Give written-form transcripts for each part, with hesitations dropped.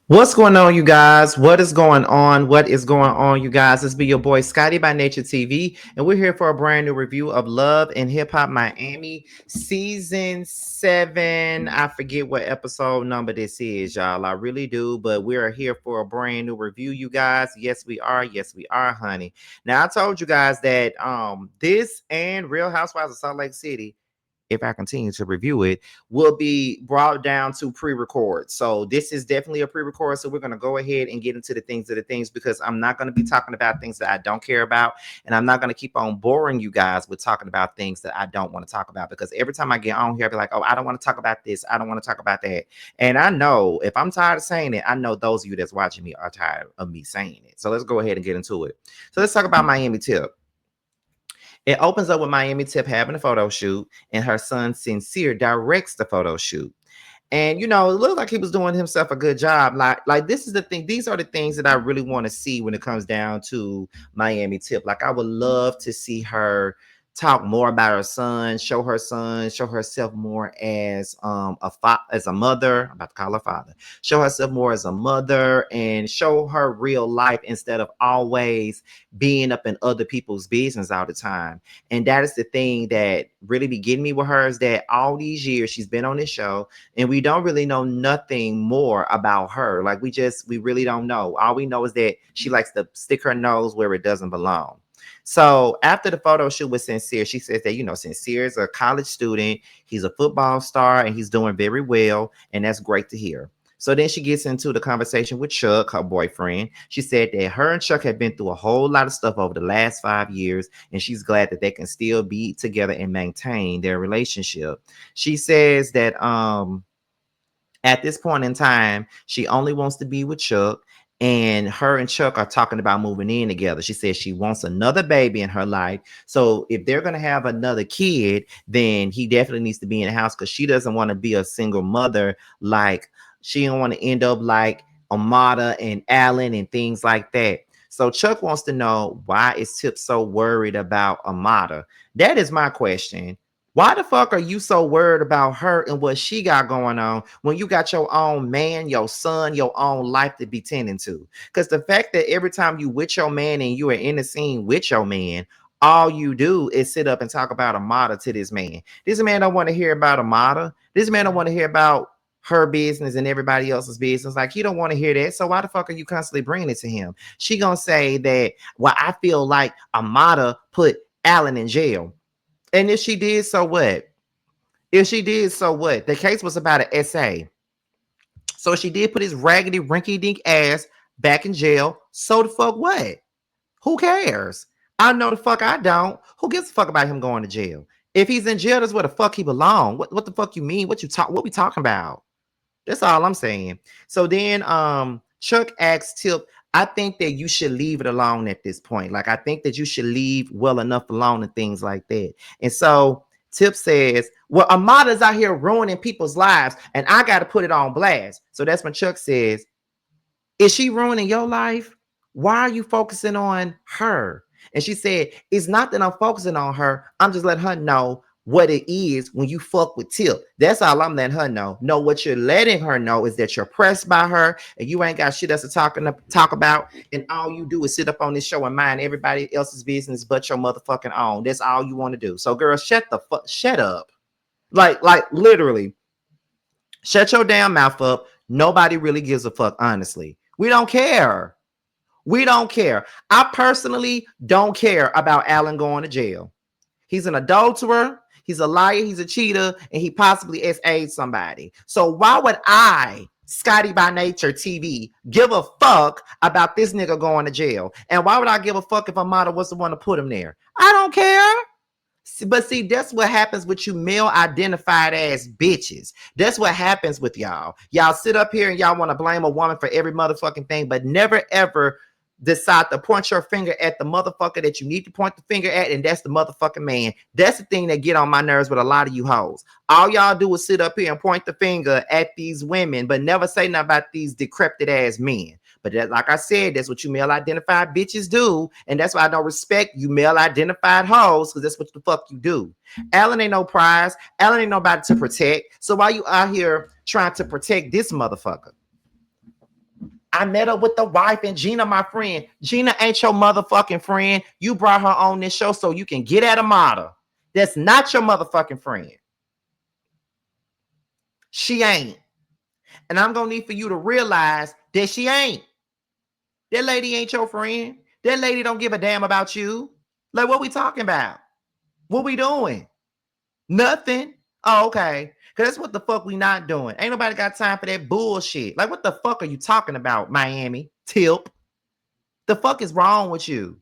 What's going on, you guys? What is going on? What is going on, you guys? This be your boy Scotty by Nature TV, and we're here for a brand new review of Love and Hip Hop Miami season 7. I forget what episode number this is, y'all. I really do, but we are here for a brand new review, you guys. Yes, we are. Yes, we are, honey. Now, I told you guys that this and Real Housewives of Salt Lake City, if I continue to review it, will be brought down to pre-record. So this is definitely a pre-record. So we're going to go ahead and get into the things because I'm not going to be talking about things that I don't care about. And I'm not going to keep on boring you guys with talking about things that I don't want to talk about. Because every time I get on here, I'll be like, oh, I don't want to talk about this. I don't want to talk about that. And I know if I'm tired of saying it, I know those of you that's watching me are tired of me saying it. So let's go ahead and get into it. So let's talk about Miami Tip. It opens up with Miami Tip having a photo shoot, and her son Sincere directs the photo shoot. And it looked like he was doing himself a good job. Like this is the thing. These are the things that I really want to see when it comes down to Miami Tip. Like I would love to see her talk more about her son, show herself more as as a mother. I'm about to call her father. Show herself more as a mother and show her real life instead of always being up in other people's business all the time. And that is the thing that really be getting me with her is that all these years she's been on this show and we don't really know nothing more about her. Like we really don't know. All we know is that she likes to stick her nose where it doesn't belong. So after the photo shoot with Sincere, she says that, Sincere is a college student. He's a football star and he's doing very well. And that's great to hear. So then she gets into the conversation with Chuck, her boyfriend. She said that her and Chuck have been through a whole lot of stuff over the last 5 years, and she's glad that they can still be together and maintain their relationship. She says that at this point in time, she only wants to be with Chuck, and her and Chuck are talking about moving in together. She says she wants another baby in her life. So if they're going to have another kid, then he definitely needs to be in the house because she doesn't want to be a single mother. Like she don't want to end up like Amada and Alan and things like that. So Chuck wants to know, why is Tip so worried about Amada? That is my question. Why the fuck are you so worried about her and what she got going on when you got your own man, your son, your own life to be tending to? Because the fact that every time you with your man and you are in the scene with your man, all you do is sit up and talk about Amada to this man. This man don't want to hear about Amada. This man don't want to hear about her business and everybody else's business. Like he don't want to hear that. So why the fuck are you constantly bringing it to him? She gonna say that, well, I feel like Amada put Alan in jail. And if she did, so what? If she did, so what? The case was about an essay. So she did put his raggedy, rinky dink ass back in jail. So the fuck what? Who cares? I know the fuck I don't. Who gives a fuck about him going to jail? If he's in jail, that's where the fuck he belong. What the fuck you mean? What we talking about? That's all I'm saying. So then Chuck asked Tip, I think that you should leave it alone at this point. Like I think that you should leave well enough alone and things like that. And so Tip says, well, Amada's out here ruining people's lives and I got to put it on blast. So that's when Chuck says, is she ruining your life? Why are you focusing on her? And she said, it's not that I'm focusing on her. I'm just letting her know what it is when you fuck with Tip. That's all I'm letting her know. No, what you're letting her know is that you're pressed by her and you ain't got shit else to talk about. And all you do is sit up on this show and mind everybody else's business but your motherfucking own. That's all you want to do. So girl, shut up. Like literally, shut your damn mouth up. Nobody really gives a fuck, honestly. We don't care. We don't care. I personally don't care about Alan going to jail. He's an adulterer. He's a liar. He's a cheater. And he possibly SA'd somebody. So why would I, Scotty by Nature TV, give a fuck about this nigga going to jail? And why would I give a fuck if Amada was the one to put him there? I don't care. But see, that's what happens with you male identified ass bitches. That's what happens with y'all. Y'all sit up here and y'all want to blame a woman for every motherfucking thing, but never ever decide to point your finger at the motherfucker that you need to point the finger at, and that's the motherfucking man. That's the thing that get on my nerves with a lot of you hoes. All y'all do is sit up here and point the finger at these women, but never say nothing about these decrepit ass men. But that, like I said, that's what you male identified bitches do. And that's why I don't respect you male identified hoes, because that's what the fuck you do. Alan ain't no prize. Alan ain't nobody to protect. So why you out here trying to protect this motherfucker? I met up with the wife and Gina, my friend. Gina ain't your motherfucking friend. You brought her on this show so you can get at Amada. That's not your motherfucking friend. She ain't. And I'm going to need for you to realize that she ain't. That lady ain't your friend. That lady don't give a damn about you. Like, what we talking about? What we doing? Nothing. Oh, okay. Because that's what the fuck we not doing. Ain't nobody got time for that bullshit. Like, what the fuck are you talking about, Miami? Tip. The fuck is wrong with you?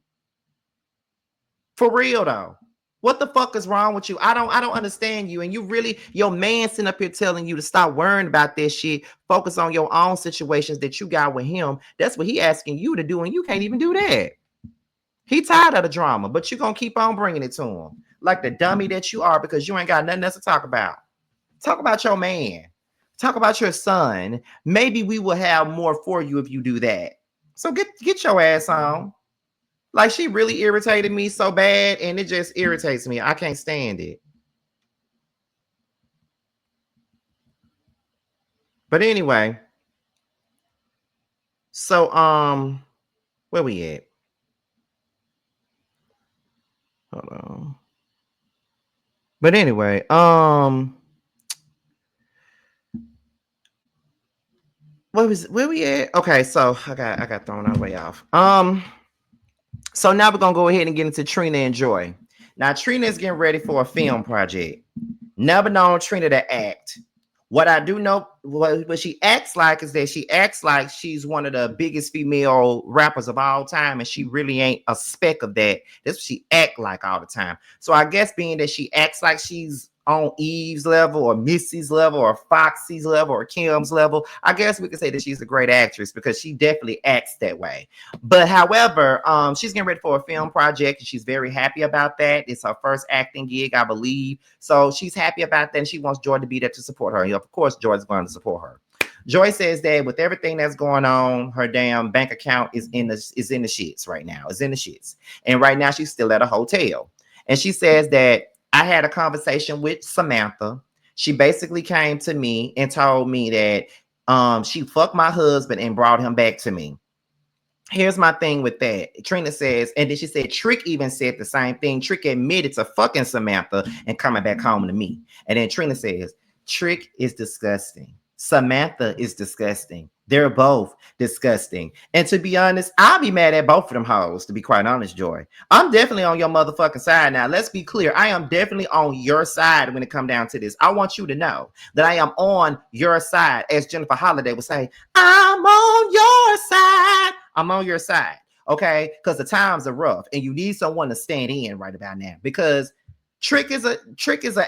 For real, though. What the fuck is wrong with you? I don't understand you. And you really, your man sitting up here telling you to stop worrying about this shit. Focus on your own situations that you got with him. That's what he asking you to do, and you can't even do that. He tired of the drama, but you gonna keep on bringing it to him. Like the dummy that you are, because you ain't got nothing else to talk about. Talk about your man. Talk about your son. Maybe we will have more for you if you do that. So get your ass on. Like, she really irritated me so bad, and it just irritates me. I can't stand it. But anyway, so where we at? Hold on. But anyway, where we at? Okay, so I got thrown all the way off. So now we're gonna go ahead and get into Trina and Joy. Now Trina is getting ready for a film project. Never known Trina to act. What I do know, what she acts like is that she acts like she's one of the biggest female rappers of all time, and she really ain't a speck of that. That's what she act like all the time. So I guess being that she acts like she's on Eve's level or Missy's level or Foxy's level or Kim's level, I guess we could say that she's a great actress because she definitely acts that way. But however, she's getting ready for a film project and she's very happy about that. It's her first acting gig, I believe. So she's happy about that and she wants Joy to be there to support her. And of course, Joy's going to support her. Joy says that with everything that's going on, her damn bank account is in the shits right now. It's in the shits. And right now she's still at a hotel. And she says that I had a conversation with Samantha. She basically came to me and told me that she fucked my husband and brought him back to me. Here's my thing with that. Trina says, and then she said, Trick even said the same thing. Trick admitted to fucking Samantha and coming back home to me. And then Trina says, Trick is disgusting. Samantha is disgusting. They're both disgusting. And to be honest, I'll be mad at both of them hoes, to be quite honest, Joy. I'm definitely on your motherfucking side now. Let's be clear. I am definitely on your side when it comes down to this. I want you to know that I am on your side. As Jennifer Holliday would say, I'm on your side. I'm on your side. Okay? Because the times are rough and you need someone to stand in right about now. Because Trick is an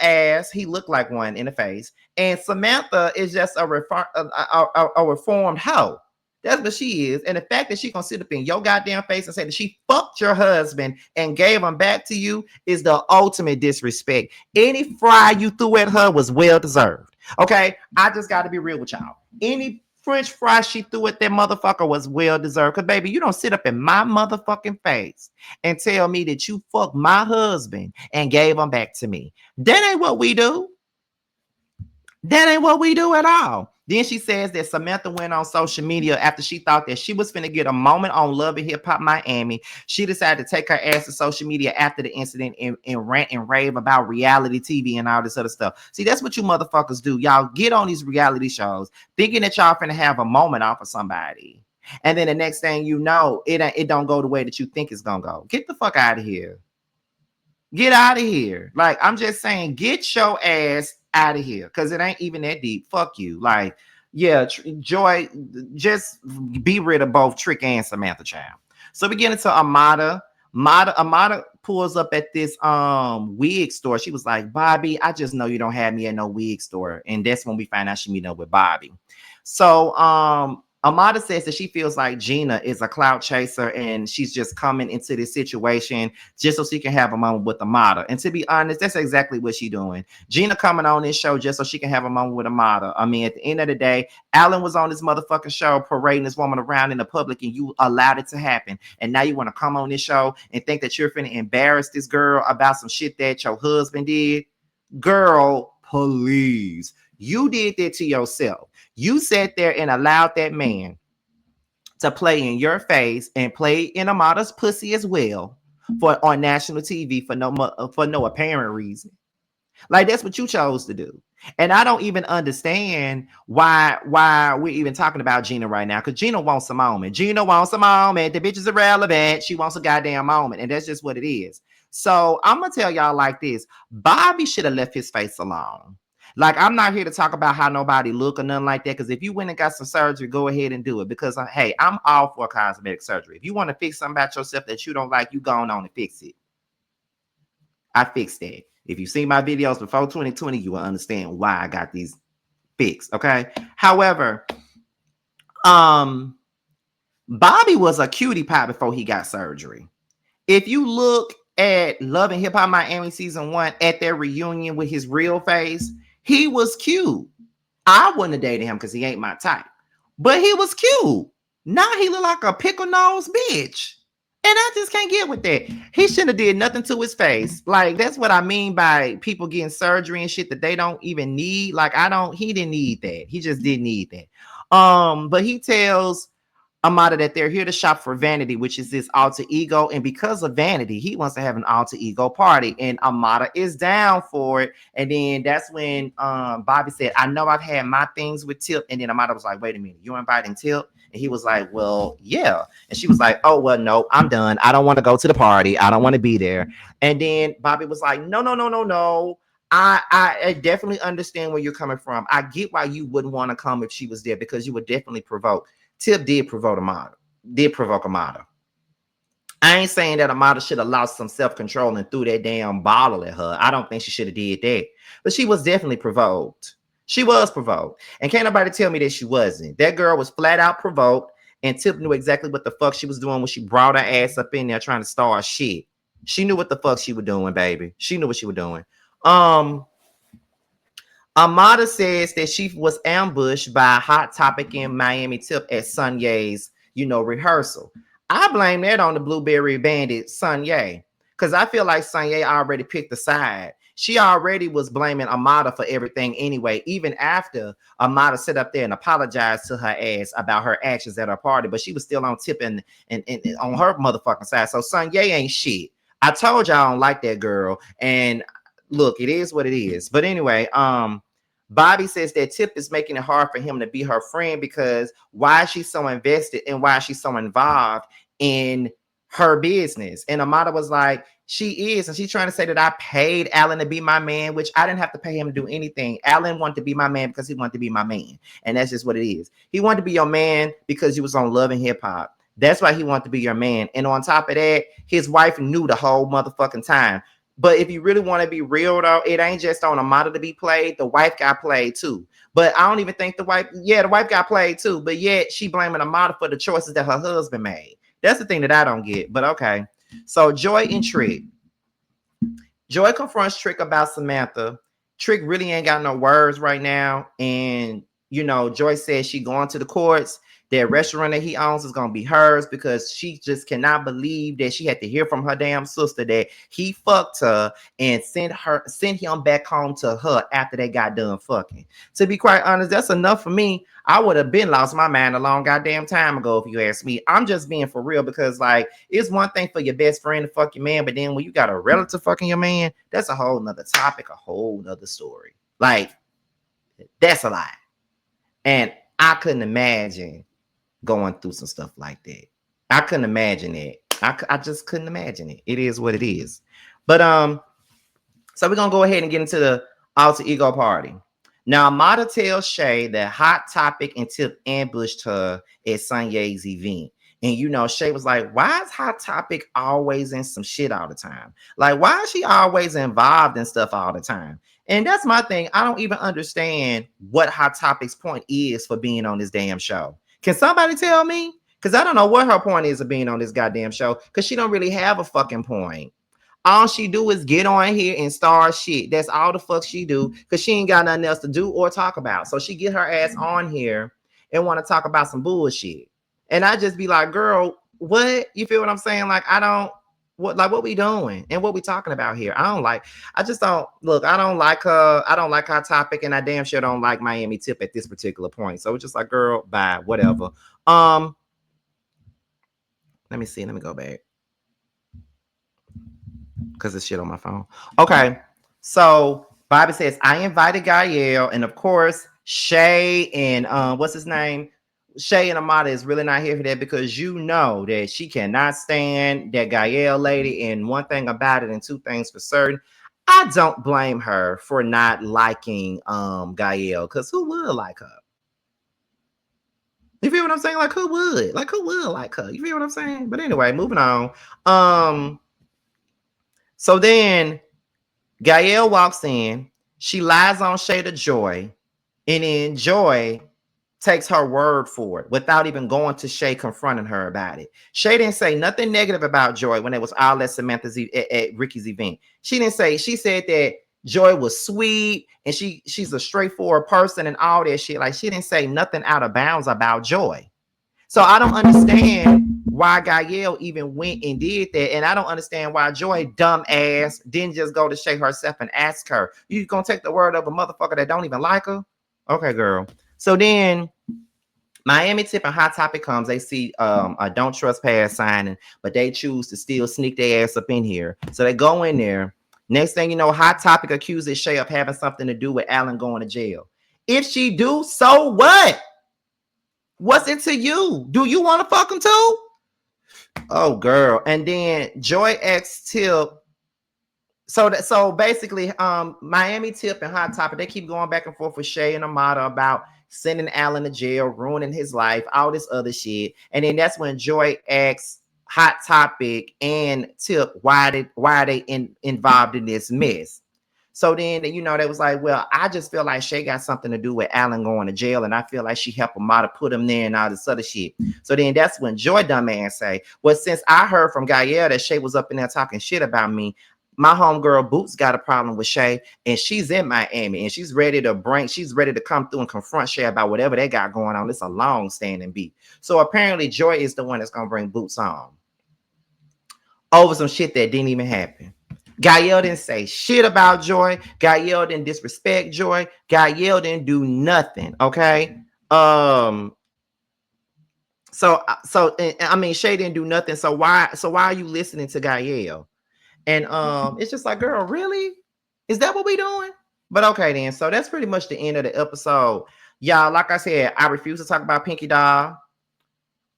ass. He looked like one in the face. And Samantha is just a reformed hoe. That's what she is. And the fact that she gonna sit up in your goddamn face and say that she fucked your husband and gave him back to you is the ultimate disrespect. Any fry you threw at her was well deserved. Okay? I just got to be real with y'all. Any French fry she threw at that motherfucker was well deserved. Because, baby, you don't sit up in my motherfucking face and tell me that you fucked my husband and gave him back to me. That ain't what we do. That ain't what we do at all. Then she says that Samantha went on social media after she thought that she was finna get a moment on Love and Hip Hop Miami. She decided to take her ass to social media after the incident and rant and rave about reality TV and all this other stuff. See, that's what you motherfuckers do. Y'all get on these reality shows thinking that y'all finna have a moment off of somebody. And then the next thing you know, it don't go the way that you think it's gonna go. Get the fuck out of here. Get out of here. Like, I'm just saying, get your ass out of here because it ain't even that deep. Fuck you. Like, yeah, Joy, just be rid of both Trick and Samantha Child. So we get into Amada. Amada pulls up at this wig store. She was like, Bobby, I just know you don't have me at no wig store. And that's when we find out she meet up with Bobby. So Amada says that she feels like Gina is a clout chaser and she's just coming into this situation just so she can have a moment with Amada. And to be honest, that's exactly what she's doing. Gina coming on this show just so she can have a moment with Amada. I mean, at the end of the day, Alan was on this motherfucking show parading this woman around in the public and you allowed it to happen. And now you want to come on this show and think that you're finna embarrass this girl about some shit that your husband did? Girl, please. You did that to yourself. You sat there and allowed that man to play in your face and play in Amada's pussy as well for on national TV for no apparent reason. Like that's what you chose to do. And I don't even understand why we're even talking about Gina right now. Because Gina wants a moment. Gina wants a moment. The bitch is irrelevant. She wants a goddamn moment. And that's just what it is. So I'm gonna tell y'all like this. Bobby should have left his face alone. Like, I'm not here to talk about how nobody look or nothing like that. Because if you went and got some surgery, go ahead and do it. Because hey, I'm all for cosmetic surgery. If you want to fix something about yourself that you don't like, you go on and fix it. I fixed that. If you see my videos before 2020, you will understand why I got these fixed. Okay. However, Bobby was a cutie pie before he got surgery. If you look at Love and Hip Hop Miami season 1 at their reunion with his real face, he was cute. I wouldn't have dated him because he ain't my type, but he was cute. Now he look like a pickle nose bitch. And I just can't get with that. He shouldn't have did nothing to his face. Like, that's what I mean by people getting surgery and shit that they don't even need. Like, he didn't need that. He just didn't need that. But he tells Amada that they're here to shop for vanity, which is this alter ego. And because of vanity, he wants to have an alter ego party. And Amada is down for it. And then that's when Bobby said, I know I've had my things with Tip. And then Amada was like, wait a minute, you're inviting Tip? And he was like, well, yeah. And she was like, oh, well, no, I'm done. I don't want to go to the party. I don't want to be there. And then Bobby was like, no. I definitely understand where you're coming from. I get why you wouldn't want to come if she was there, because you would definitely provoke. Tip did provoke Amada. I ain't saying that Amada should have lost some self-control and threw that damn bottle at her. I don't think she should have did that. But she was definitely provoked. She was provoked. And can't nobody tell me that she wasn't. That girl was flat out provoked, and Tip knew exactly what the fuck she was doing when she brought her ass up in there trying to start shit. She knew what the fuck she was doing, baby. She knew what she was doing. Amada says that she was ambushed by Hot Topic in Miami Tip at Sunye's, rehearsal. I blame that on the Blueberry Bandit, Sunye, because I feel like Sunye already picked the side. She already was blaming Amada for everything anyway, even after Amada sat up there and apologized to her ass about her actions at her party, but she was still on Tip and on her motherfucking side. So Sunye ain't shit. I told y'all I don't like that girl, and look, it is what it is. But anyway, Bobby says that Tip is making it hard for him to be her friend because why is she so invested and why is she so involved in her business? And Amada was like, she is. And she's trying to say that I paid Alan to be my man, which I didn't have to pay him to do anything. Alan wanted to be my man because he wanted to be my man. And that's just what it is. He wanted to be your man because you was on Love and Hip Hop. That's why he wanted to be your man. And on top of that, his wife knew the whole motherfucking time. But if you really want to be real, though, it ain't just on Amada to be played. The wife got played too. But I don't even think the wife got played too. But yet she blaming Amada for the choices that her husband made. That's the thing that I don't get. But okay. So Joy and Trick. Joy confronts Trick about Samantha. Trick really ain't got no words right now. And, Joy says she going to the courts. That restaurant that he owns is going to be hers because she just cannot believe that she had to hear from her damn sister that he fucked her and sent him back home to her after they got done fucking. To be quite honest, that's enough for me. I would have been lost my mind a long goddamn time ago if you ask me. I'm just being for real because, like, it's one thing for your best friend to fuck your man, but then when you got a relative fucking your man, that's a whole nother topic, a whole nother story. Like, that's a lie. And I couldn't imagine going through some stuff like that. I couldn't imagine it. I just couldn't imagine it. It is what it is. But so we're gonna go ahead and get into the alter ego party. Now Amada tells Shay that Hot Topic and Tip ambushed her at Sunye's event. And Shay was like, why is Hot Topic always in some shit all the time? Like, why is she always involved in stuff all the time? And that's my thing. I don't even understand what Hot Topic's point is for being on this damn show. Can somebody tell me? Because I don't know what her point is of being on this goddamn show. Because she don't really have a fucking point. All she do is get on here and start shit. That's all the fuck she do. Because she ain't got nothing else to do or talk about. So she get her ass on here and want to talk about some bullshit. And I just be like, girl, what? You feel what I'm saying? Like, what we doing and what we talking about here? I don't like her. I don't like her topic, and I damn sure don't like Miami Tip at this particular point. So it's just like, girl, bye, whatever. Let me see. Let me go back. Because it's shit on my phone. Okay. So Bobby says, I invited Gael, and of course, Shay and what's his name? Shay and Amada is really not here for that because you know that she cannot stand that Gael lady. And one thing about it, and two things for certain, I don't blame her for not liking Gael, because who would like her? You feel what I'm saying? Like who would? Like who would like her? You feel what I'm saying? But anyway, moving on. So then Gael walks in, she lies on Shay to Joy, and then Joy takes her word for it without even going to Shay confronting her about it. Shay didn't say nothing negative about Joy when it was all at Samantha's at Ricky's event. She didn't say, she said that Joy was sweet and she's a straightforward person and all that shit. Like she didn't say nothing out of bounds about Joy. So I don't understand why Gael even went and did that. And I don't understand why Joy, dumb ass, didn't just go to Shay herself and ask her. You gonna take the word of a motherfucker that don't even like her? Okay, girl. So then Miami Tip and Hot Topic comes. They see a don't trespass sign, but they choose to still sneak their ass up in here. So they go in there. Next thing you know, Hot Topic accuses Shay of having something to do with Alan going to jail. If she do, so what? What's it to you? Do you want to fuck him too? Oh, girl. And then Joy asks Tip. So basically, Miami Tip and Hot Topic, they keep going back and forth with Shay and Amada about sending Alan to jail, ruining his life, all this other shit. And then that's when Joy asks Hot Topic and Tip why are they involved in this mess. So then, you know, they was like, well, I just feel like Shay got something to do with Alan going to jail, and I feel like she helped Amada put him there and all this other shit. So then that's when Joy dumbass say, well, since I heard from Gael that Shay was up in there talking shit about me, my homegirl Boots got a problem with Shay, and she's in Miami, and she's ready to come through and confront Shay about whatever they got going on. It's a long-standing beef. So apparently Joy is the one that's gonna bring Boots on over some shit that didn't even happen. Gael didn't say shit about Joy. Gael didn't disrespect Joy. Gael didn't do nothing. Okay. So I mean, Shay didn't do nothing. So why are you listening to Gael? And it's just like, girl, really? Is that what we doing? But okay, then. So that's pretty much the end of the episode. Y'all, like I said, I refuse to talk about Pinky Doll.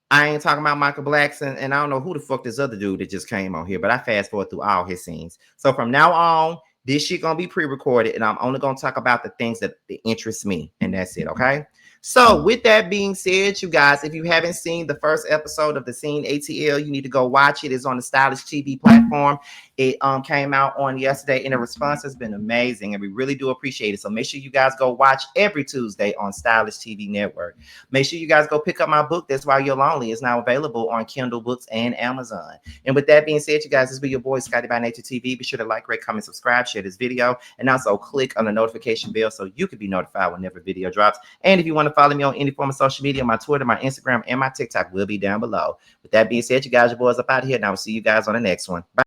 I ain't talking about Michael Blackson, and I don't know who the fuck this other dude that just came on here, but I fast forward through all his scenes. So from now on, this shit gonna be pre-recorded, and I'm only gonna talk about the things that interest me, and that's it, okay? So with that being said, you guys, if you haven't seen the first episode of The Scene ATL, you need to go watch it. It's on the Stylish TV platform. It came out on yesterday, and the response has been amazing, and we really do appreciate it. So make sure you guys go watch every Tuesday on Stylish TV Network. Make sure you guys go pick up my book, That's Why You're Lonely. It's now available on Kindle Books and Amazon. And with that being said, you guys, this be your boy, Scotty by Nature TV. Be sure to like, rate, comment, subscribe, share this video, and also click on the notification bell so you can be notified whenever video drops. And if you want to follow me on any form of social media, my Twitter, my Instagram, and my TikTok will be down below. With that being said, you guys, your boys up out of here, and I will see you guys on the next one. Bye.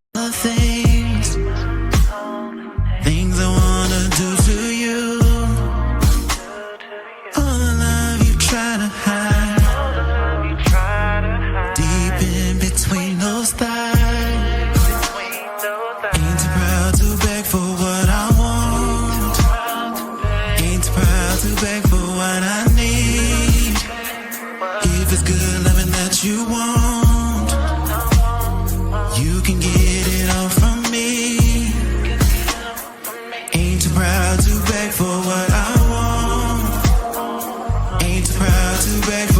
Things I wanna do to you, all the love you try to hide, deep in between those thighs. Ain't too proud to beg for what I want, ain't too proud to beg for what I need. If it's good loving that you want, you can get it all from me. Ain't too proud to beg for what I want, ain't too proud to beg for